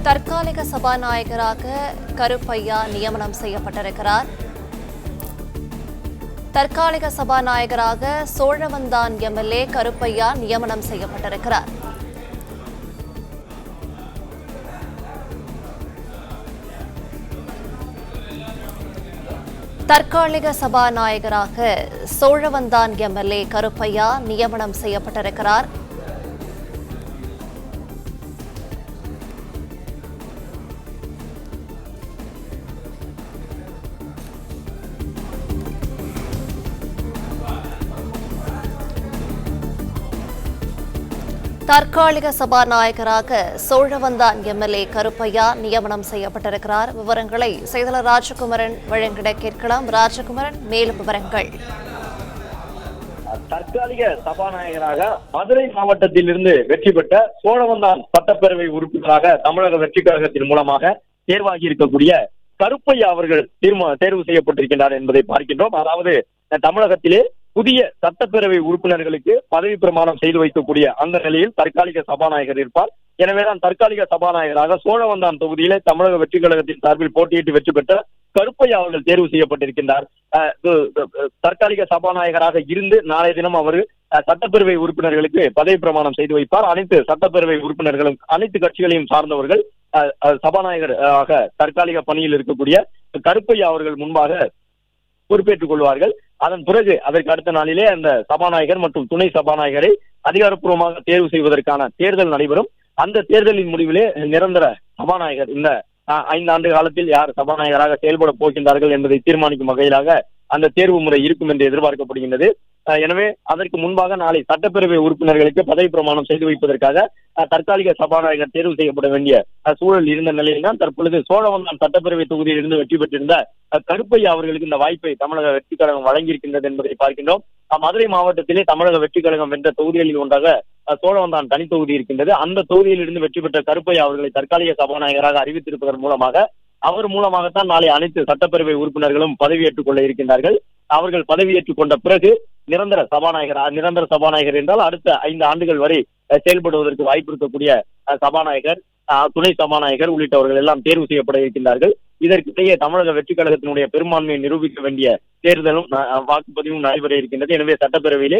தற்காலிக சபாநாயகராக கருப்பையா நியமனம் செய்யப்பட்டிருக்கிறார். தற்காலிக சபாநாயகராக சோழவந்தான் எம்எல்ஏ கருப்பையா நியமனம் செய்யப்பட்டிருக்கிறார். தற்காலிக சபாநாயகராக சோழவந்தான் எம்எல்ஏ கருப்பையா நியமனம் செய்யப்பட்டிருக்கிறார். தற்காலிக சபாநாயகராக சோழவந்தான் எம்எல்ஏ கருப்பையா நியமனம் செய்யப்பட்டிருக்கிறார். விவரங்களை செய்தியாளர் ராஜகுமரன் வழங்கிட கேட்கலாம். ராஜகுமரன், மேலும் விவரங்கள். தற்காலிக சபாநாயகராக மதுரை மாவட்டத்திலிருந்து வெற்றி பெற்ற சோழவந்தான் சட்டப்பேரவை உறுப்பினராக தமிழக வெற்றி கழகத்தின் மூலமாக தேர்வாகி இருக்கக்கூடிய கருப்பையா அவர்கள் தேர்வு செய்யப்பட்டிருக்கின்றார் என்பதை பார்க்கின்றோம். அதாவது தமிழகத்திலே புதிய சட்டப்பேரவை உறுப்பினர்களுக்கு பதவி பிரமாணம் செய்து வைக்கக்கூடிய அந்த நிலையில் தற்காலிக சபாநாயகர் இருப்பார். எனவேதான் தற்காலிக சபாநாயகராக சோழவந்தான் தொகுதியிலே தமிழக வெற்றி கழகத்தின் சார்பில் போட்டியிட்டு வெற்றி பெற்ற கருப்பையா அவர்கள் தேர்வு செய்யப்பட்டிருக்கின்றார். தற்காலிக சபாநாயகராக இருந்து நாளைய தினம் அவர் சட்டப்பேரவை உறுப்பினர்களுக்கு பதவி பிரமாணம் செய்து வைப்பார். அனைத்து சட்டப்பேரவை உறுப்பினர்களும் அனைத்து கட்சிகளையும் சார்ந்தவர்கள் சபாநாயகராக தற்காலிக பணியில் இருக்கக்கூடிய கருப்பையா அவர்கள் முன்பாக பொறுப்பேற்றுக் கொள்வார்கள். அதன் பிறகு அதற்கு அடுத்த நாளிலே அந்த சபாநாயகர் மற்றும் துணை சபாநாயகரை அதிகாரப்பூர்வமாக தேர்வு செய்வதற்கான தேர்தல் நடைபெறும். அந்த தேர்தலின் முடிவிலே நிரந்தர சபாநாயகர் இந்த 5 ஆண்டு காலத்தில் யார் சபாநாயகராக செயல்பட போகின்றார்கள் என்பதை தீர்மானிக்கும் வகையிலாக அந்த தேர்வு முறை இருக்கும் என்று எதிர்பார்க்கப்படுகின்றது. எனவே அதற்கு முன்பாக நாளை சட்டப்பேரவை உறுப்பினர்களுக்கு பதவி பிரமாணம் செய்து வைப்பதற்காக தற்காலிக சபாநாயகர் தேர்வு செய்யப்பட வேண்டிய சூழல் இருந்த நிலையில் தான் தற்பொழுது சோழவந்தான் சட்டப்பேரவை தொகுதியில் இருந்து வெற்றி பெற்றிருந்த கருப்பையா அவர்களுக்கு இந்த வாய்ப்பை தமிழக வெற்றி கழகம் வழங்கியிருக்கின்றது என்பதை பார்க்கின்றோம். மதுரை மாவட்டத்திலே தமிழக வெற்றி கழகம் வென்ற தொகுதிகளில் ஒன்றாக சோழவந்தான் தனி தொகுதி இருக்கின்றது. அந்த தொகுதியில் இருந்து வெற்றி பெற்ற கருப்பையா அவர்களை தற்காலிக சபாநாயகராக அறிவித்திருப்பதன் மூலமாக அவர் மூலமாகத்தான் நாளை அனைத்து சட்டப்பேரவை உறுப்பினர்களும் பதவியேற்றுக் கொள்ள இருக்கின்றார்கள். அவர்கள் பதவியேற்றுக் கொண்ட பிறகு நிரந்தர சபாநாயகர் என்றால் அடுத்த 5 ஆண்டுகள் வரை செயல்படுவதற்கு வாய்ப்பு இருக்கக்கூடிய சபாநாயகர், துணை சபாநாயகர் உள்ளிட்டவர்கள் எல்லாம் தேர்வு செய்யப்பட இருக்கின்றார்கள். இதற்கிடையே தமிழக வெற்றி கழகத்தினுடைய பெரும்பான்மையை நிரூபிக்க வேண்டிய தேர்தலும் வாக்குப்பதிவும் நடைபெற இருக்கின்றது. எனவே சட்டப்பேரவையிலே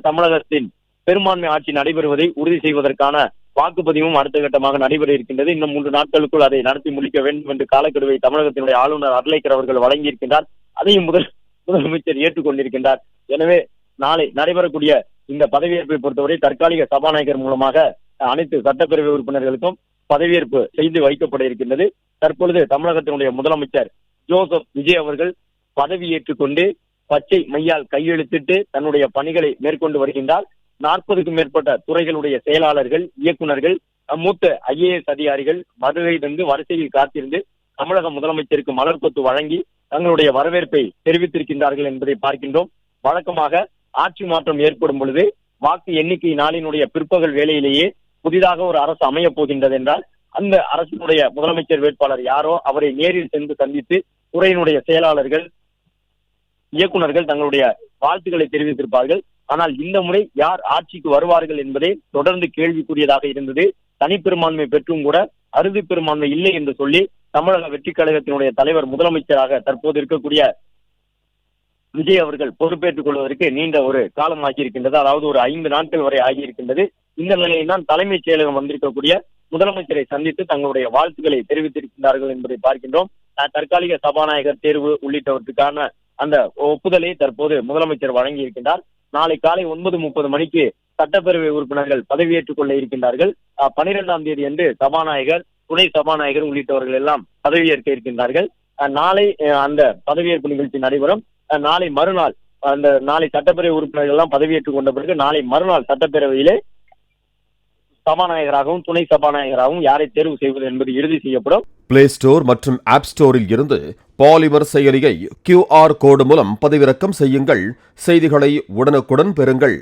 தமிழகத்தின் பெரும்பான்மை ஆட்சி நடைபெறுவதை உறுதி செய்வதற்கான வாக்குப்பதிவும் அடுத்த கட்டமாக நடைபெற இருக்கின்றது. இன்னும் 3 நாட்களுக்குள் அதை நடத்தி முடிக்க வேண்டும் என்று காலக்கெடுவை தமிழகத்தினுடைய ஆளுநர் அர்லேக்கர் அவர்கள் வழங்கியிருக்கின்றார். அதையும் முதலமைச்சர் ஏற்றுக்கொண்டிருக்கின்றார். எனவே நாளை நடைபெறக்கூடிய இந்த பதவியேற்பை பொறுத்தவரை தற்காலிக சபாநாயகர் மூலமாக அனைத்து சட்டப்பேரவை உறுப்பினர்களுக்கும் பதவியேற்பு செய்து வைக்கப்பட இருக்கின்றது. தற்பொழுது தமிழகத்தினுடைய முதலமைச்சர் ஜோசப் விஜய் அவர்கள் பதவியேற்றுக் கொண்டு பச்சை மையால் கையெழுத்திட்டு தன்னுடைய பணிகளை மேற்கொண்டு வருகின்றார். 40க்கும் மேற்பட்ட துறைகளுடைய செயலாளர்கள், இயக்குநர்கள், மூத்த IAS அதிகாரிகள் மதுரையிலிருந்து வரிசையில் காத்திருந்து தமிழக முதலமைச்சருக்கு மலர்கொத்து வழங்கி தங்களுடைய வரவேற்பை தெரிவித்திருக்கின்றார்கள் என்பதை பார்க்கின்றோம். வழக்கமாக ஆட்சி மாற்றம் ஏற்படும் பொழுது வாக்கு எண்ணிக்கை நாளினுடைய பிற்பகல் வேளையிலேயே புதிதாக ஒரு அரசு அமையப் போகின்றது என்றால் அந்த அரசினுடைய முதலமைச்சர் வேட்பாளர் யாரோ அவரை நேரில் சென்று சந்தித்து துறையினுடைய செயலாளர்கள், இயக்குநர்கள் தங்களுடைய வாழ்த்துக்களை தெரிவித்திருப்பார்கள். ஆனால் இந்த முறை யார் ஆட்சிக்கு வருவார்கள் என்பதே தொடர்ந்து கேள்விக்குரியதாக இருந்தது. தனிப்பெரும்பான்மை பெற்றும் கூட அறுதி பெரும்பான்மை இல்லை என்று சொல்லி தமிழக வெற்றி கழகத்தினுடைய தலைவர் முதலமைச்சராக தற்போது இருக்கக்கூடிய விஜய் அவர்கள் பொறுப்பேற்றுக் கொள்வதற்கு நீண்ட ஒரு காலம் ஆகியிருக்கின்றது. அதாவது ஒரு 5 நாட்கள் வரை ஆகியிருக்கின்றது. இந்த நிலையில் தான் தலைமைச் செயலகம் வந்திருக்கக்கூடிய முதலமைச்சரை சந்தித்து தங்களுடைய வாழ்த்துக்களை தெரிவித்திருக்கின்றார்கள் என்பதை பார்க்கின்றோம். தற்காலிக சபாநாயகர் தேர்வு உள்ளிட்டவற்றுக்கான அந்த ஒப்புதலை தற்போது முதலமைச்சர் வழங்கியிருக்கின்றார். நாளை காலை 9:30 மணிக்கு சட்டப்பேரவை உறுப்பினர்கள் பதவியேற்றுக் கொள்ள இருக்கின்றார்கள். 12ஆம் தேதி அன்று சபாநாயகர், துணை சபாநாயகர் உள்ளிட்டவர்கள் எல்லாம் பதவியேற்க இருக்கின்றார்கள். நாளை அந்த பதவியேற்பு நிகழ்ச்சி நடைபெறும். நாளை சட்டப்பேரவை உறுப்பினர்கள் எல்லாம் பதவியேற்றுக் கொண்ட பிறகு நாளை மறுநாள் சட்டப்பேரவையிலே சபாநாயகராகவும் துணை சபாநாயகராகவும் யாரை தேர்வு செய்வது என்பது இறுதி செய்யப்படும். பிளே ஸ்டோர் மற்றும் ஆப் ஸ்டோரில் இருந்து பாலிமர் செயலியை QR கோடு மூலம் பதிவிறக்கம் செய்யுங்கள். செய்திகளை உடனுக்குடன் பெறுங்கள்.